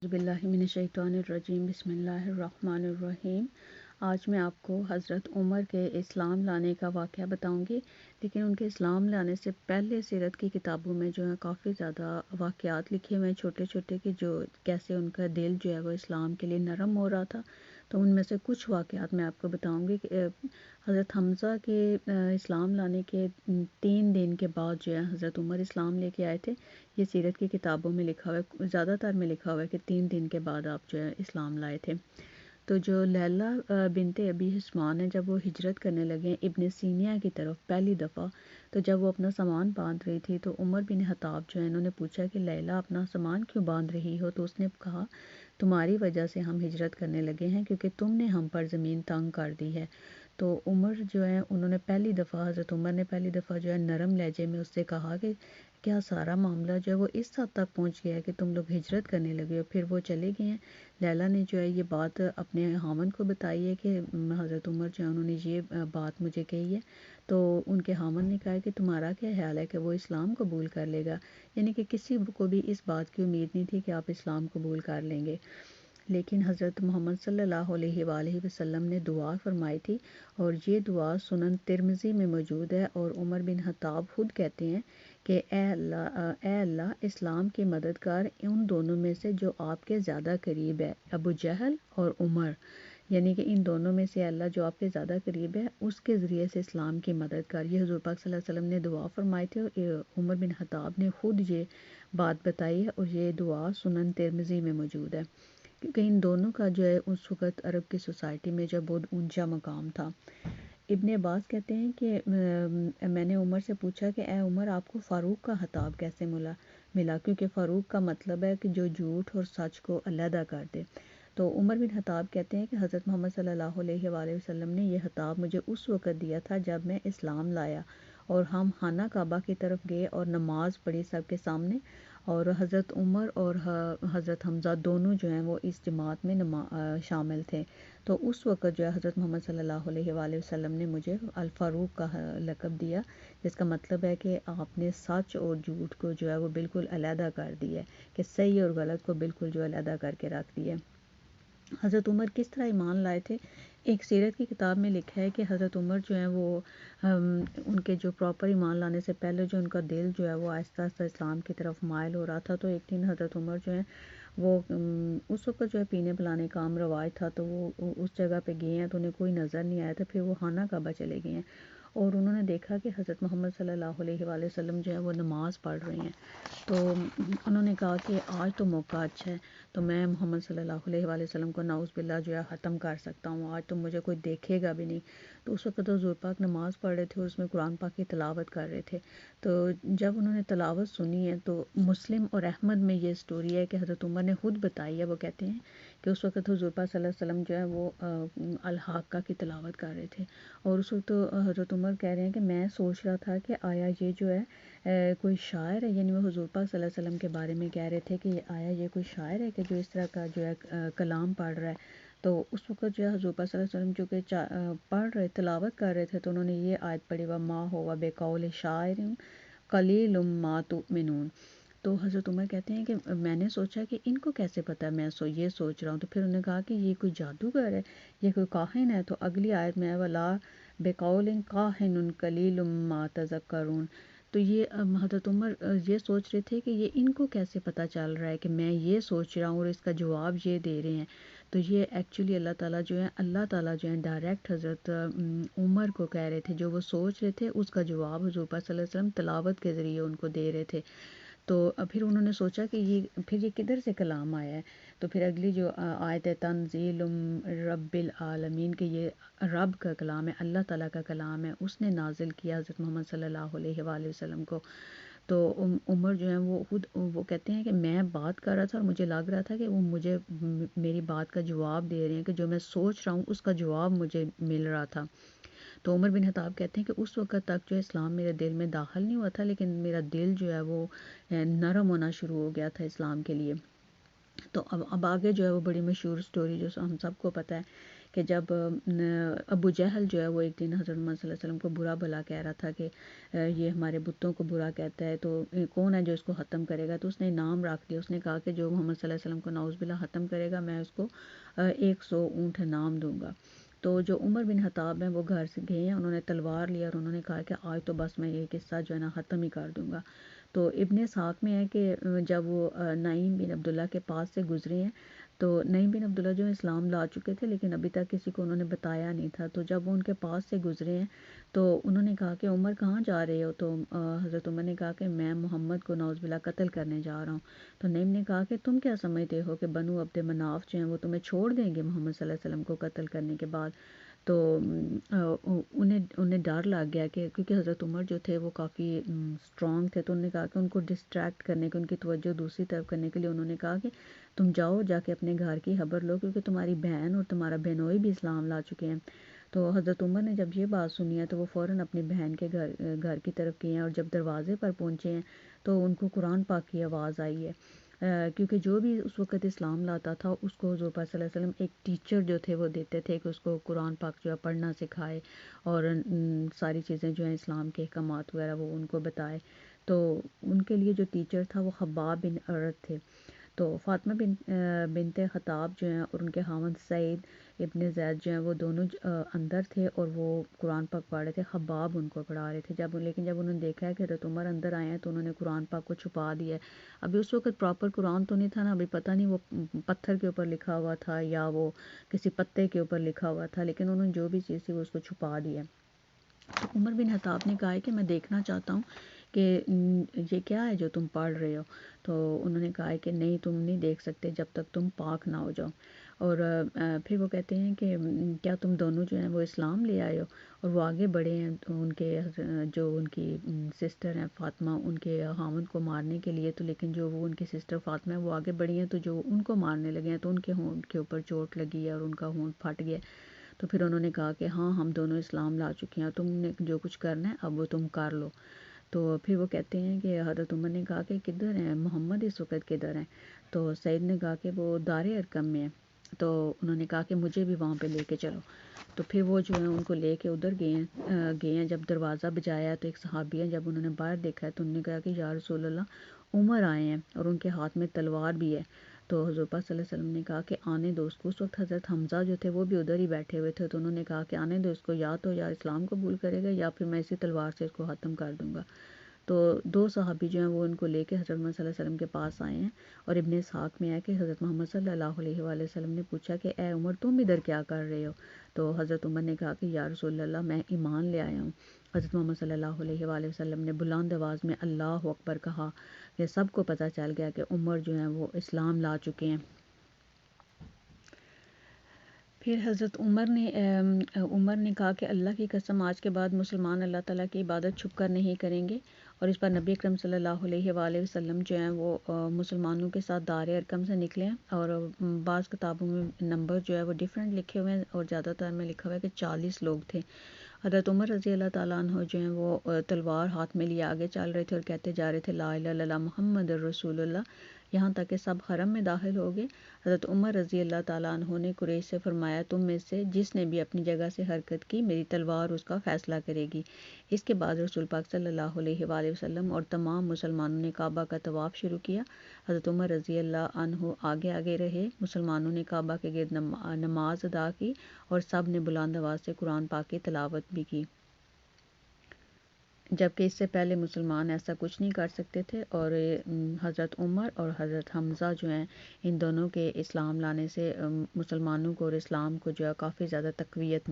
اعوذ باللہ من الشیطان الرجیم، بسم اللہ الرحمن الرحیم۔ آج میں آپ کو حضرت عمر کے اسلام لانے کا واقعہ بتاؤں گی، لیکن ان کے اسلام لانے سے پہلے سیرت کی کتابوں میں جو ہے کافی زیادہ واقعات لکھے ہوئے ہیں چھوٹے چھوٹے، کہ جو کیسے ان کا دل جو ہے وہ اسلام کے لیے نرم ہو رہا تھا۔ تو ان میں سے کچھ واقعات میں آپ کو بتاؤں گی کہ حضرت حمزہ کے اسلام لانے کے 3 دن کے بعد جو ہے حضرت عمر اسلام لے کے آئے تھے۔ یہ سیرت کی کتابوں میں لکھا ہوا ہے، زیادہ تر میں لکھا ہوا ہے کہ 3 دن کے بعد آپ جو ہے اسلام لائے تھے۔ تو جو لیلہ بنت ابی حسمان ہے، جب وہ ہجرت کرنے لگے ابن سینیا کی طرف پہلی دفعہ، تو جب وہ اپنا سامان باندھ رہی تھی تو عمر بن خطاب جو ہے انہوں نے پوچھا کہ لیلہ اپنا سامان کیوں باندھ رہی ہو؟ تو اس نے کہا تمہاری وجہ سے ہم ہجرت کرنے لگے ہیں، کیونکہ تم نے ہم پر زمین تنگ کر دی ہے۔ تو عمر جو ہے انہوں نے پہلی دفعہ، حضرت عمر نے پہلی دفعہ جو ہے نرم لہجے میں اس سے کہا کہ کیا سارا معاملہ جو ہے وہ اس حد تک پہنچ گیا ہے کہ تم لوگ ہجرت کرنے لگے ہو؟ پھر وہ چلے گئے ہیں۔ لیلہ نے جو ہے یہ بات اپنے خاوند کو بتائی ہے کہ حضرت عمر جو ہے انہوں نے یہ بات مجھے کہی ہے۔ تو ان کے خاوند نے کہا کہ تمہارا کیا خیال ہے کہ وہ اسلام قبول کر لے گا؟ یعنی کہ کسی کو بھی اس بات کی امید نہیں تھی کہ آپ اسلام قبول کر لیں گے، لیکن حضرت محمد صلی اللہ علیہ وآلہ وسلم نے دعا فرمائی تھی، اور یہ دعا سنن ترمذی میں موجود ہے، اور عمر بن خطاب خود کہتے ہیں کہ اے اللہ اسلام کی مددگار ان دونوں میں سے جو آپ کے زیادہ قریب ہے، ابو جہل اور عمر، یعنی کہ ان دونوں میں سے اللہ جو آپ کے زیادہ قریب ہے اس کے ذریعے سے اسلام کی مدد کر۔ یہ حضور پاک صلی اللہ علیہ وسلم نے دعا فرمائی تھی، اور عمر بن خطاب نے خود یہ بات بتائی ہے، اور یہ دعا سنن ترمذی میں موجود ہے، کیونکہ ان دونوں کا جو ہے اس وقت عرب کی سوسائٹی میں جو بہت اونچا مقام تھا۔ ابن عباس کہتے ہیں کہ میں نے عمر سے پوچھا کہ اے عمر، آپ کو فاروق کا خطاب کیسے ملا؟ کیونکہ فاروق کا مطلب ہے کہ جو جھوٹ اور سچ کو علیحدہ کر دے۔ تو عمر بن خطاب کہتے ہیں کہ حضرت محمد صلی اللہ علیہ وآلہ وسلم نے یہ خطاب مجھے اس وقت دیا تھا جب میں اسلام لایا، اور ہم خانہ کعبہ کی طرف گئے اور نماز پڑھی سب کے سامنے، اور حضرت عمر اور حضرت حمزہ دونوں جو ہیں وہ اس جماعت میں شامل تھے۔ تو اس وقت جو ہے حضرت محمد صلی اللہ علیہ وآلہ وسلم نے مجھے الفاروق کا لقب دیا، جس کا مطلب ہے کہ آپ نے سچ اور جھوٹ کو جو ہے وہ بالکل علیحدہ کر دیا ہے، کہ صحیح اور غلط کو بالکل جو علیحدہ کر کے رکھ دیا ہے۔ حضرت عمر کس طرح ایمان لائے تھے؟ ایک سیرت کی کتاب میں لکھا ہے کہ حضرت عمر جو ہیں وہ ان کے جو پراپر ایمان لانے سے پہلے جو ان کا دل جو ہے وہ آہستہ آہستہ اسلام کی طرف مائل ہو رہا تھا۔ تو ایک دن حضرت عمر جو ہیں وہ اس وقت جو ہے پینے پلانے کا عام رواج تھا، تو وہ اس جگہ پہ گئے ہیں تو انہیں کوئی نظر نہیں آیا تھا۔ پھر وہ خانہ کعبہ چلے گئے ہیں، اور انہوں نے دیکھا کہ حضرت محمد صلی اللہ علیہ وآلہ وسلم جو ہے وہ نماز پڑھ رہے ہیں۔ تو انہوں نے کہا کہ آج تو موقع اچھا ہے، تو میں محمد صلی اللہ علیہ وآلہ وسلم کو نعوذ باللہ جو ہے ختم کر سکتا ہوں، آج تو مجھے کوئی دیکھے گا بھی نہیں۔ تو اس وقت حضور پاک نماز پڑھ رہے تھے، اور اس میں قرآن پاک کی تلاوت کر رہے تھے۔ تو جب انہوں نے تلاوت سنی ہے، تو مسلم اور احمد میں یہ سٹوری ہے کہ حضرت عمر نے خود بتائی ہے، وہ کہتے ہیں کہ اس وقت حضور پاک صلی اللہ علیہ وسلم جو ہے وہ الحاقہ کی تلاوت کر رہے تھے، اور اس وقت حضرت عمر کہہ رہے ہیں کہ میں سوچ رہا تھا کہ آیا یہ جو ہے کوئی شاعر ہے، یعنی وہ حضور پاک صلی اللہ علیہ وسلم کے بارے میں کہہ رہے تھے کہ آیا یہ کوئی شاعر ہے کہ جو اس طرح کا جو ہے کلام پڑھ رہا ہے۔ تو اس وقت جو ہے حضور پاک صلی اللہ علیہ وسلم جو کہ پڑھ رہے تلاوت کر رہے تھے، تو انہوں نے یہ آیت پڑھی، وَمَا هُوَ بِقَوْلِ شَاعِرٍ قَلِيلٌ مَا تُؤْمِنُونَ۔ تو حضرت عمر کہتے ہیں کہ میں نے سوچا کہ ان کو کیسے پتہ ہے میں یہ سوچ رہا ہوں؟ تو پھر انہوں نے کہا کہ یہ کوئی جادوگر ہے، یہ کوئی کاہن ہے۔ تو اگلی آیت میں وَلَا بِقَوْلٍ کَاهِنٌ قَلِيلٌ مَا تَذَكَّرُونَ۔ تو یہ حضرت عمر یہ سوچ رہے تھے کہ یہ ان کو کیسے پتہ چل رہا ہے کہ میں یہ سوچ رہا ہوں اور اس کا جواب یہ دے رہے ہیں۔ تو یہ ایکچولی اللہ تعالیٰ جو ہے ڈائریکٹ حضرت عمر کو کہہ رہے تھے، جو وہ سوچ رہے تھے اس کا جواب حضور پاک صلی اللہ علیہ وسلم تلاوت کے ذریعے ان کو دے رہے تھے۔ تو پھر انہوں نے سوچا کہ یہ کدھر سے کلام آیا ہے؟ تو پھر اگلی جو آیت ہے تنزیل رب العالمین، کہ یہ رب کا کلام ہے، اللہ تعالیٰ کا کلام ہے، اس نے نازل کیا حضرت محمد صلی اللہ علیہ وآلہ وسلم کو۔ تو عمر جو ہیں وہ خود وہ کہتے ہیں کہ میں بات کر رہا تھا اور مجھے لگ رہا تھا کہ وہ مجھے میری بات کا جواب دے رہے ہیں، کہ جو میں سوچ رہا ہوں اس کا جواب مجھے مل رہا تھا۔ تو عمر بن خطاب کہتے ہیں کہ اس وقت تک جو اسلام میرے دل میں داخل نہیں ہوا تھا، لیکن میرا دل جو ہے وہ نرم ہونا شروع ہو گیا تھا اسلام کے لیے۔ تو اب آگے جو ہے وہ بڑی مشہور سٹوری جو ہم سب کو پتہ ہے کہ جب ابو جہل جو ہے وہ ایک دن حضرت محمد صلی اللہ علیہ وسلم کو برا بھلا کہہ رہا تھا کہ یہ ہمارے بتوں کو برا کہتا ہے، تو کون ہے جو اس کو ختم کرے گا؟ تو اس نے نام رکھ دیا، اس نے کہا کہ جو محمد صلی اللہ علیہ وسلم کو نعوذ باللہ ختم کرے گا میں اس کو 100 اونٹ انعام دوں گا۔ تو جو عمر بن خطاب ہیں وہ گھر سے گئے ہیں، انہوں نے تلوار لیا اور انہوں نے کہا کہ آج تو بس میں یہ قصہ جو ہے نا ختم ہی کر دوں گا۔ تو ابن اسحاق میں ہے کہ جب وہ نعیم بن عبداللہ کے پاس سے گزرے ہیں تو نعیم بن عبداللہ جو اسلام لا چکے تھے لیکن ابھی تک کسی کو انہوں نے بتایا نہیں تھا، تو جب وہ ان کے پاس سے گزرے ہیں تو انہوں نے کہا کہ عمر کہاں جا رہے ہو؟ تو حضرت عمر نے کہا کہ میں محمد کو نعوذ باللہ قتل کرنے جا رہا ہوں۔ تو نعیم نے کہا کہ تم کیا سمجھتے ہو کہ بنو عبد مناف جو ہیں وہ تمہیں چھوڑ دیں گے محمد صلی اللہ علیہ وسلم کو قتل کرنے کے بعد؟ تو انہیں ڈر لگ گیا کہ کیونکہ حضرت عمر جو تھے وہ کافی اسٹرانگ تھے، تو انہوں نے کہا کہ ان کو ڈسٹریکٹ کرنے کے، ان کی توجہ دوسری طرف کرنے کے لیے انہوں نے کہا کہ تم جاؤ جا کے اپنے گھر کی خبر لو کیونکہ تمہاری بہن اور تمہارا بہنوئی بھی اسلام لا چکے ہیں۔ تو حضرت عمر نے جب یہ بات سنی ہے تو وہ فوراً اپنی بہن کے گھر کی طرف گئے ہیں، اور جب دروازے پر پہنچے ہیں تو ان کو قرآن پاک کی آواز آئی ہے، کیونکہ جو بھی اس وقت اسلام لاتا تھا اس کو حضور پاک صلی اللہ علیہ وسلم ایک ٹیچر جو تھے وہ دیتے تھے کہ اس کو قرآن پاک جو ہے پڑھنا سکھائے اور ساری چیزیں جو ہیں اسلام کے احکامات وغیرہ وہ ان کو بتائے۔ تو ان کے لیے جو ٹیچر تھا وہ خباب بن ارت تھے۔ تو فاطمہ بنت خطاب جو ہیں اور ان کے خاوند سعید ابن زید جو ہیں وہ دونوں اندر تھے اور وہ قرآن پاک پڑھ رہے تھے، خباب ان کو پڑھا رہے تھے۔ لیکن جب انہوں نے دیکھا ہے کہ حضرت عمر اندر آئے ہیں تو انہوں نے قرآن پاک کو چھپا دیا ہے۔ ابھی اس وقت پراپر قرآن تو نہیں تھا نا، ابھی پتہ نہیں وہ پتھر کے اوپر لکھا ہوا تھا یا وہ کسی پتے کے اوپر لکھا ہوا تھا، لیکن انہوں نے جو بھی چیز تھی وہ اس کو چھپا دیا۔ تو عمر بن خطاب نے کہا ہے کہ میں دیکھنا چاہتا ہوں کہ یہ کیا ہے جو تم پڑھ رہے ہو؟ تو انہوں نے کہا ہے کہ نہیں تم نہیں دیکھ سکتے جب تک تم پاک نہ ہو جاؤ۔ اور پھر وہ کہتے ہیں کہ کیا تم دونوں جو ہیں وہ اسلام لے آئے ہو؟ اور وہ آگے بڑھے ہیں تو ان کے جو ان کی سسٹر ہیں فاطمہ ان کے خاوند کو مارنے کے لیے، تو لیکن جو وہ ان کی سسٹر فاطمہ ہے وہ آگے بڑھی ہیں تو جو ان کو مارنے لگے ہیں تو ان کے ہونٹ کے اوپر چوٹ لگی ہے اور ان کا ہونٹ پھٹ گیا۔ تو پھر انہوں نے کہا کہ ہاں ہم دونوں اسلام لا چکے ہیں، تم نے جو کچھ کرنا ہے اب وہ تم کر لو۔ تو پھر وہ کہتے ہیں کہ حضرت عمر نے کہا کہ کدھر ہیں محمد اس وقت کدھر ہیں؟ تو سعید نے کہا کہ وہ دار ارقم میں ہیں۔ تو انہوں نے کہا کہ مجھے بھی وہاں پہ لے کے چلو۔ تو پھر وہ جو ہیں ان کو لے کے ادھر گئے ہیں جب دروازہ بجایا تو ایک صحابی ہیں جب انہوں نے باہر دیکھا ہے تو انہوں نے کہا کہ یا رسول اللہ عمر آئے ہیں اور ان کے ہاتھ میں تلوار بھی ہے۔ تو حضور پاک صلی اللہ علیہ وسلم نے کہا کہ آنے دو اس کو۔ اس وقت حضرت حمزہ جو تھے وہ بھی ادھر ہی بیٹھے ہوئے تھے، تو انہوں نے کہا کہ آنے دو اس کو، یا تو یا اسلام قبول کرے گا یا پھر میں اسی تلوار سے اس کو ختم کر دوں گا۔ تو دو صحابی جو ہیں وہ ان کو لے کے حضرت محمد صلی اللہ علیہ وسلم کے پاس آئے ہیں، اور ابن اسحاق میں ہے کہ حضرت محمد صلی اللہ علیہ وآلہ وسلم نے پوچھا کہ اے عمر تم ادھر کیا کر رہے ہو؟ تو حضرت عمر نے کہا کہ یا رسول اللہ میں ایمان لے آیا ہوں۔ حضرت محمد صلی اللہ علیہ وآلہ وسلم نے بلند آواز میں اللہ اکبر کہا کہ سب کو پتہ چل گیا کہ عمر جو ہیں وہ اسلام لا چکے ہیں۔ پھر حضرت عمر نے کہا کہ اللہ کی قسم آج کے بعد مسلمان اللہ تعالیٰ کی عبادت چھپ کر نہیں کریں گے، اور اس پر نبی اکرم صلی اللہ علیہ وآلہ وسلم جو ہیں وہ مسلمانوں کے ساتھ دار ارقم سے نکلے ہیں، اور بعض کتابوں میں نمبر جو ہے وہ ڈیفرنٹ لکھے ہوئے ہیں اور زیادہ تر میں لکھا ہوا ہے کہ 40 لوگ تھے۔ حضرت عمر رضی اللہ تعالیٰ عنہ جو ہیں وہ تلوار ہاتھ میں لیے آگے چل رہے تھے اور کہتے جا رہے تھے لا الہ الا اللہ محمد الرسول اللہ، یہاں تک کہ سب حرم میں داخل ہو گئے۔ حضرت عمر رضی اللہ تعالیٰ عنہ نے قریش سے فرمایا تم میں سے جس نے بھی اپنی جگہ سے حرکت کی میری تلوار اس کا فیصلہ کرے گی۔ اس کے بعد رسول پاک صلی اللہ علیہ وآلہ وسلم اور تمام مسلمانوں نے کعبہ کا طواف شروع کیا۔ حضرت عمر رضی اللہ عنہ آگے آگے رہے، مسلمانوں نے کعبہ کے گرد نماز ادا کی اور سب نے بلند آواز سے قرآن پاک کی تلاوت بھی کی، جبکہ اس سے پہلے مسلمان ایسا کچھ نہیں کر سکتے تھے۔ اور حضرت عمر اور حضرت حمزہ جو ہیں ان دونوں کے اسلام لانے سے مسلمانوں کو اور اسلام کو جو ہے کافی زیادہ تقویت